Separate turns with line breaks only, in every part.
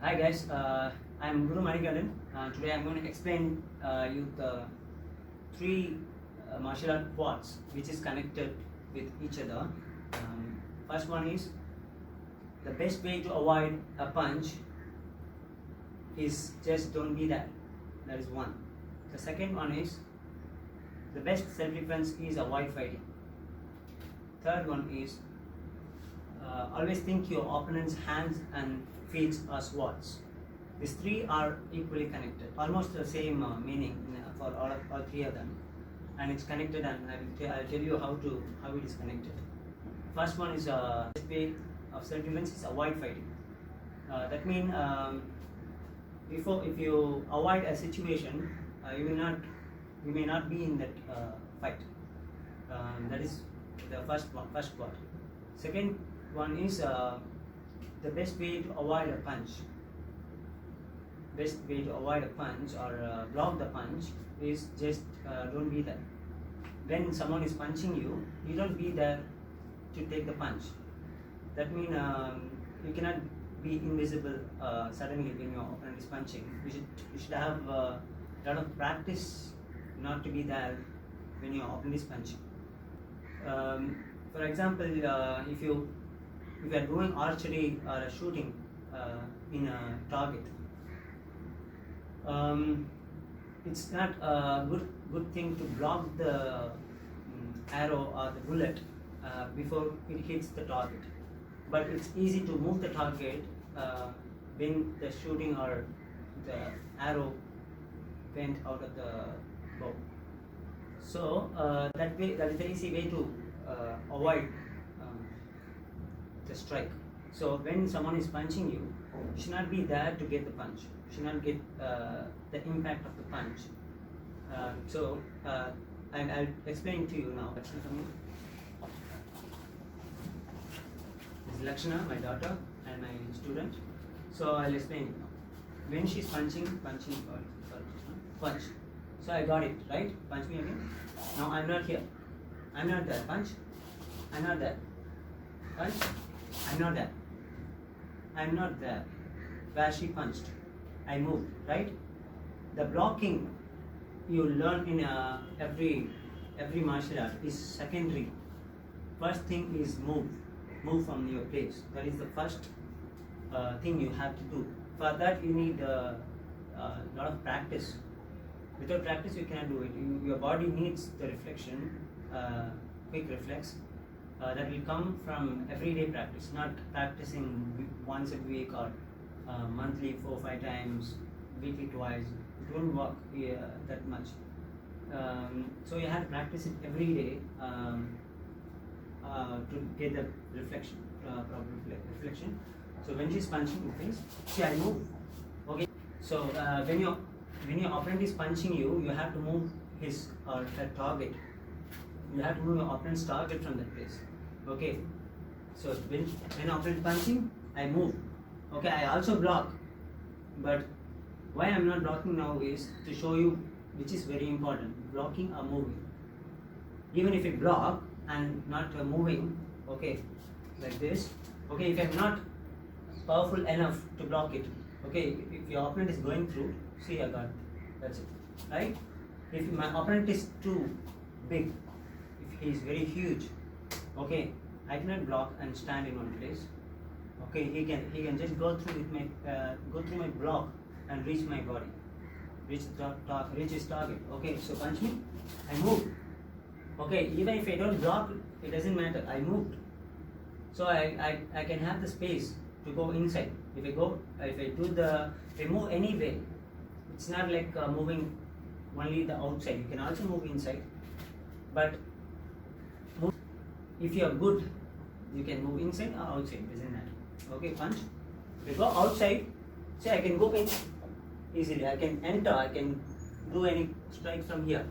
Hi guys, I'm Guru Manikandan. Today I'm going to explain you the three martial art quads which is connected with each other. First one is the best way to avoid a punch is just don't be there. That is one. The second one is the best self-defense is avoid fighting. Third one is always think your opponent's hands and feet are swords. These three are equally connected, almost the same meaning for all three of them, and it's connected. And I'll tell you how it is connected. First one is best way of self-defense is avoid fighting. That means if you avoid a situation, you may not be in that fight. That is the first part. Second one is the best way to avoid a punch. Best way to avoid a punch or block the punch is just don't be there. When someone is punching you, you don't be there to take the punch. That means you cannot be invisible suddenly when your opponent is punching. You should have a lot of practice not to be there when your opponent is punching. For example, if you are doing archery or shooting in a target, it's not a good thing to block the arrow or the bullet before it hits the target. But it's easy to move the target when the shooting or the arrow went out of the bow. So that is the easy way to avoid the strike. So when someone is punching you, you should not be there to get the punch. You should not get the impact of the punch. And I'll explain to you now. This is Lakshana, my daughter, and my student. So I'll explain now. When she's punching, punch. So I got it, right? Punch me again. Now I'm not here. I'm not there. Punch. I'm not there. Punch. I'm not there. I'm not there. Where she punched, I moved, right? The blocking you learn in every martial art is secondary. First thing is move from your place. That is the first thing you have to do. For that you need a lot of practice. Without practice you cannot do it. Your body needs the reflection, quick reflex. That will come from everyday practice, not practicing once a week or monthly 4-5 times, weekly twice. It won't work that much. So you have to practice it every day to get the reflection, proper reflection. So when she's punching your face, see, I move. Okay. So when your opponent is punching you, you have to move his or her target. You have to move your opponent's target from that place. Okay. So when opponent punching, I move. Okay, I also block. But why I'm not blocking now is to show you which is very important. Blocking or moving. Even if you block and not moving, okay, like this. Okay, if I'm not powerful enough to block it, okay, if your opponent is going through, see, I got it. That's it. Right? If my opponent is too big, if he is very huge, okay, I cannot block and stand in one place. Okay, he can just go through my block and reach my body, reach his target. Okay, so punch me, I move. Okay, even if I don't block, it doesn't matter. I moved, so I can have the space to go inside. If I move anyway, it's not like moving only the outside. You can also move inside, but if you are good, you can move inside or outside. Doesn't matter. Okay, punch. If you go outside, say I can go in easily. I can enter. I can do any strike from here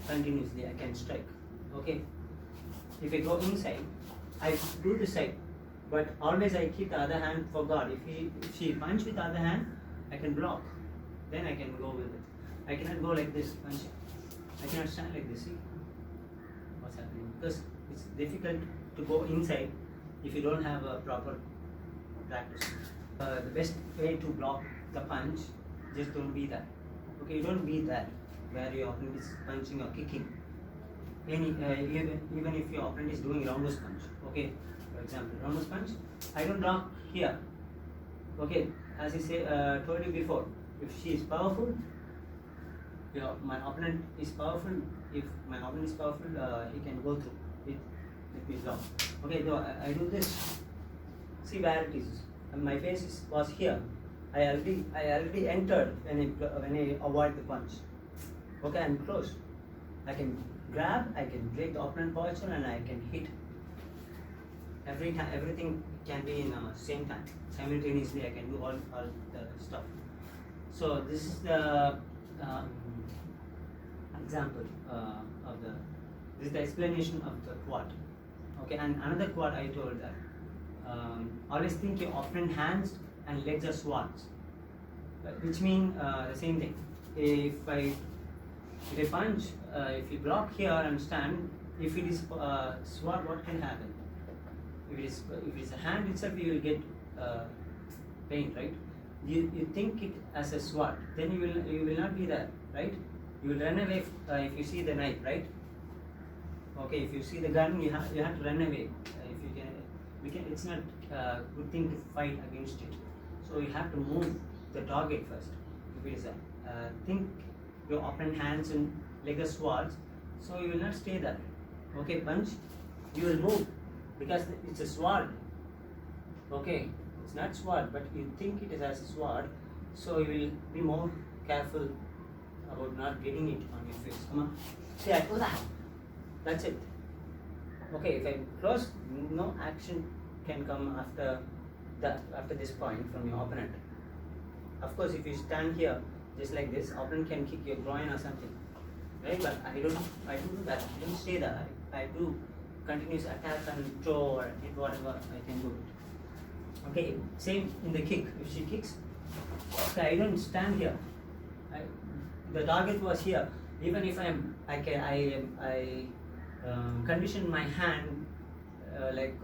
continuously. I can strike. Okay. If I go inside, I do the side, but always I keep the other hand for God. If she punch with the other hand, I can block. Then I can go with it. I cannot go like this punching. I cannot stand like this. See what's happening? Because it's difficult to go inside if you don't have a proper practice. The best way to block the punch, just don't be that. Okay, you don't be that where your opponent is punching or kicking. Even if your opponent is doing roundhouse punch. Okay, for example, roundhouse punch, I don't block here. Okay, as I told you before, if she is powerful, my opponent is powerful. If my opponent is powerful, he can go through it. Let me block. Okay, so I do this. See where it is. And my face was here. I already entered when I avoid the punch. Okay, I'm close. I can grab, I can break the opponent posture, and I can hit. Every time, everything can be in same time. Simultaneously, I can do all the stuff. So this is the example of the. This is the explanation of the quad. Okay, and another quad I told that. Always think your opponent hands and legs are swords, which mean the same thing. If I punch, if you block here and stand, if it is sword, what can happen? If it is a hand itself, you will get pain, right? You think it as a sword, then you will not be there, right? You will run away if you see the knife, right? Okay, if you see the gun, you have to run away. If you can, it's not a good thing to fight against it. So you have to move the target first. If it is think your opponent hands and leg are swords, so you will not stay there. Okay, punch, you will move because it's a sword. Okay, it's not sword, but you think it is as a sword, so you will be more careful about not getting it on your face. Come on, see, I do that. That's it. Okay, if I'm close, no action can come after this point from your opponent. Of course, if you stand here just like this, opponent can kick your groin or something, right? But I don't do that. I don't stay there. I do continuous attack and throw or hit whatever I can do it. Okay, same in the kick. If she kicks, okay, I don't stand here. The target was here. Even if I condition my hand like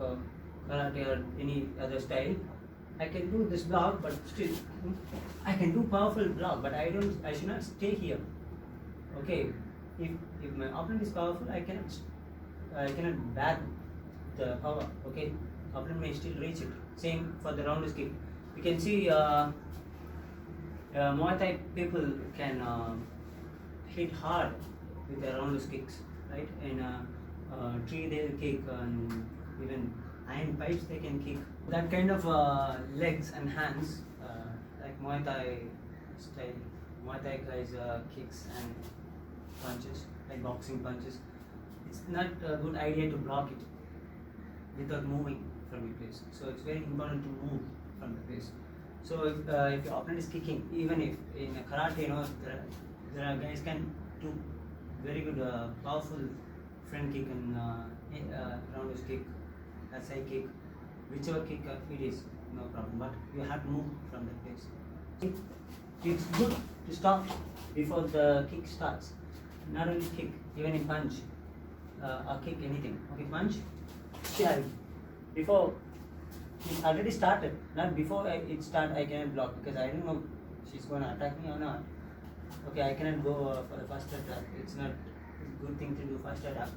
karate or any other style, I can do this block, but still I can do powerful block, but I should not stay here. Okay, if my opponent is powerful, I cannot bear the power. Okay, opponent may still reach it. Same for the roundhouse kick. You can see Muay Thai people can hit hard with their roundhouse kicks, right? And tree they will kick, and even iron pipes they can kick. That kind of legs and hands, like Muay Thai style, Muay Thai guys kicks and punches, like boxing punches. It's not a good idea to block it without moving from your place. So it's very important to move from the place. So if your opponent is kicking, even if in a karate, there are guys can do very good powerful front kick and roundhouse kick, side kick, whichever kick it is, no problem. But you have to move from that place. It's good to stop before the kick starts. Not only kick, even in punch or kick anything. Okay, punch. Yeah, before it already started. Not before it start, I cannot block because I don't know she's going to attack me or not. Okay, I cannot go for the first attack. It's not a good thing to do first attack.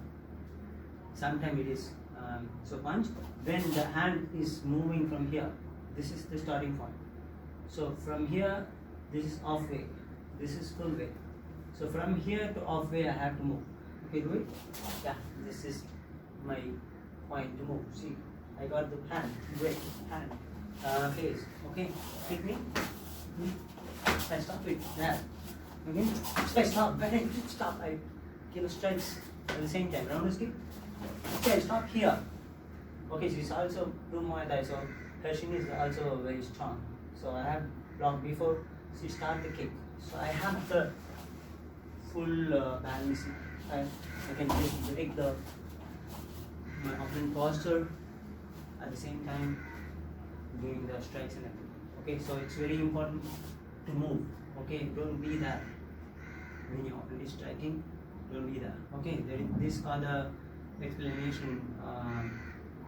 Sometimes it is. So punch, when the hand is moving from here, this is the starting point. So from here, this is off way, this is full way. So from here to off way, I have to move. Okay, do it? Yeah, this is my point to move. See, I got the hand, break, hand, face. Okay, hit me. I stop it, there. Okay, stop, stop. I kill strikes at the same time. Roundhouse kick. Okay, stop here. Okay, she's also doing Muay Thai, so her shin is also very strong. So I have blocked before she start the kick. So I have the full balance. I can just break my opponent posture at the same time doing the strikes and everything. Okay, so it's very important to move. Okay, don't be there when your opponent is striking. Don't be there. Okay, these are the explanation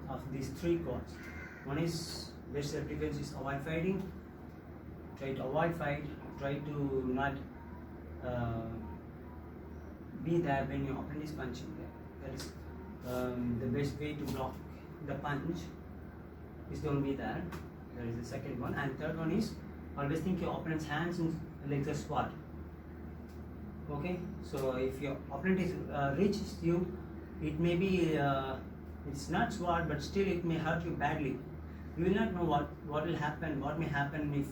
of these three quads. One is best self-defense is avoid fighting. Try to avoid fight. Try to not be there when your opponent is punching. That is the best way to block the punch. Is don't be there. That is the second one. And third one is always think your opponent's hands and legs are sword. Okay, so if your opponent is reaches you, it may be it's not sword, but still it may hurt you badly. You will not know what will happen, what may happen if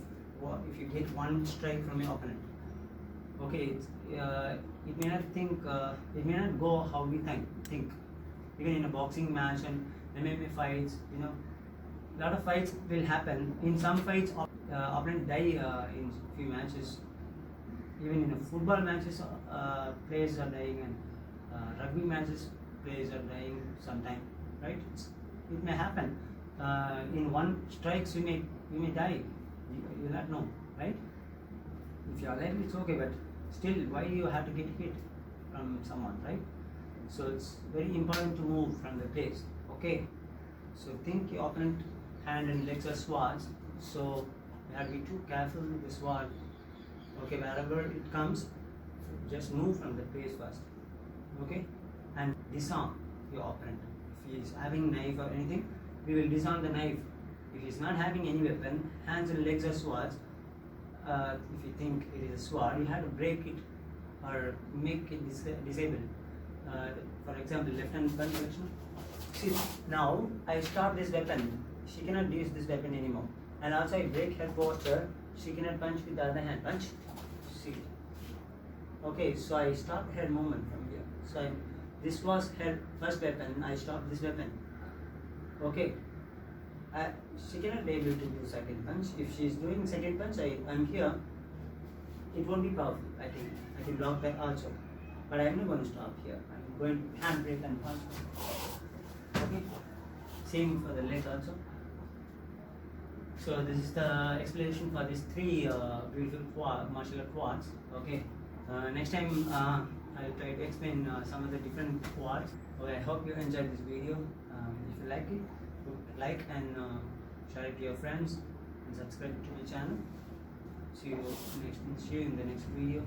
you get one strike from your opponent. Okay, it may not it may not go how we think. Even in a boxing match and MMA fights, a lot of fights will happen. In some fights, opponent die in few matches. Even in a football matches, players are dying, and rugby matches, players are dying sometime. Right? It may happen. In one strikes, you may die. You will not know, right? If you are alive, it's okay, but still, why you have to get hit from someone, right? So it's very important to move from the place. Okay. So think your opponent hand and legs are swords. So you have to be too careful with the sword. Okay, wherever it comes, just move from the place first. Okay, and disarm your opponent. If he is having knife or anything, we will disarm the knife. If he is not having any weapon, hands and legs are swords. If you think it is a sword, you have to break it or make it disabled. For example, left hand punch action. See, now I stop this weapon. She cannot use this weapon anymore. And also I break her posture. She cannot punch with the other hand. Punch. See. Okay, so I stopped her movement from here. So this was her first weapon. I stopped this weapon. Okay. She cannot be able to do second punch. If she is doing second punch, I'm here. It won't be powerful. I think I can block that also. But I'm not going to stop here. I'm going to hand break and punch. Okay. Same for the leg also. So this is the explanation for these three beautiful martial art quads. Okay. Next time I'll try to explain some of the different quads. Okay, I hope you enjoyed this video. If you like it, put like and share it to your friends and subscribe to my channel. See you in the next video.